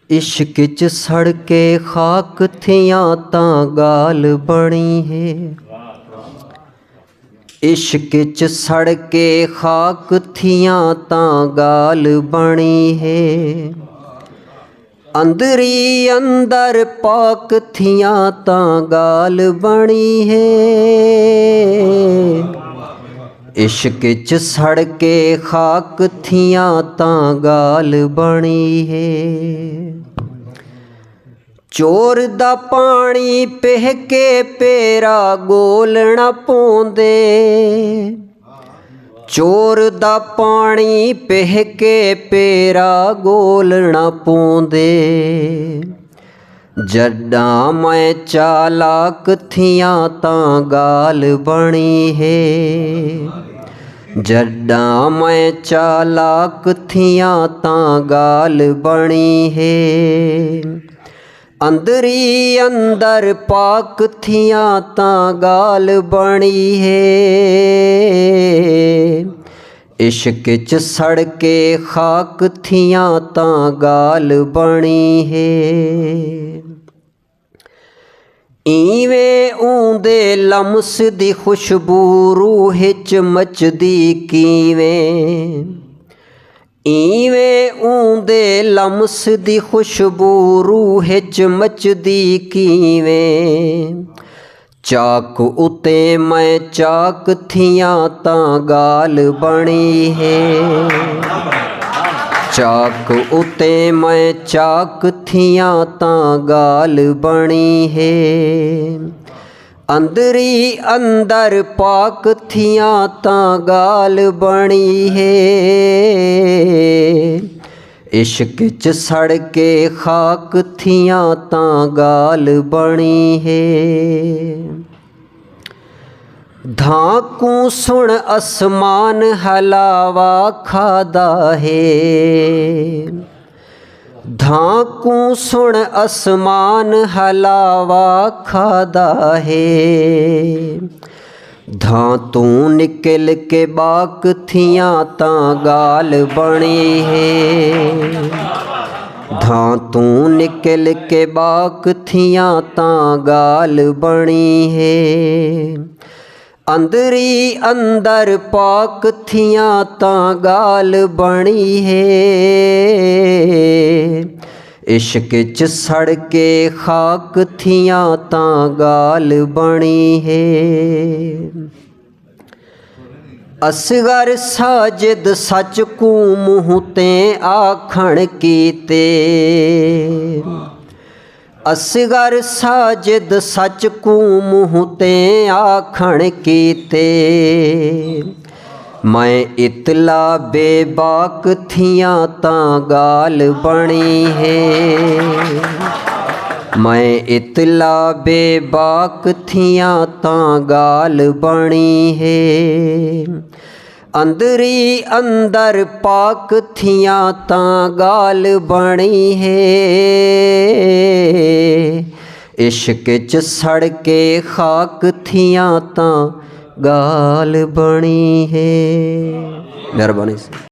इश्क च सड़ के खाक थियां तां गाल बनी है। इश्क च सड़ के खाक थियां तां गाल बनी है। अंदरी अंदर पाक थियां तां गाल बनी है। इश्क च सड़ के खाक थियां तां गाल बनी है। चोर दा पानी पह के पेरा गोल न पौंदे। चोर दा पानी पह के पेरा गोल न पौंदे। जड्डां मैं चालाक थियां तां गाल बनी है। जड्डां मैं चालाक थियां तां गाल बनी है। अंदरी अंदर पाक थियां तां गाल बनी है। इश्क च सड़ के खाक थियां तां गाल बनी है। इवें ऊंदे लम्स दी खुशबू रूह च मचदी किवें। इवें ऊंदे लम्स दी खुशबू रूह च मचदी किवें। चाक उते मैं चाक थियां तां गाल बनी है। चाक उते मैं चाक थियां तां गाल बनी है। अंदरी अंदर पाक थियां तां गाल बनी है। इश्क च सड़ के खाक थियां तां गाल बनी है। धाकू सुन आसमान हलावा खादा है। धाकू सुन आसमान हलावा खादा है। धां तू निकल के बाक थियां तां गाल बनी है। धां तू निकल के बाक थियां तां गाल बनी है। अंदरी अंदर पाक थियां तां गाल बनी है। इश्क च सड़ के खाक थियां तां गाल बनी है। असगर साजिद सच कू मूँह ते आखण कीते। असगर साजिद सच कू मूँह ते आखण कीते। मैं इतला बेबाक थियां तां गाल बनी है। मैं इतला बेबाक थियां तां गाल बनी है। अंदरी अंदर पाक थियां तां गाल बनी है। इश्क च सड़ के खाक थियां तां गाल बनी है। मेहरबानी।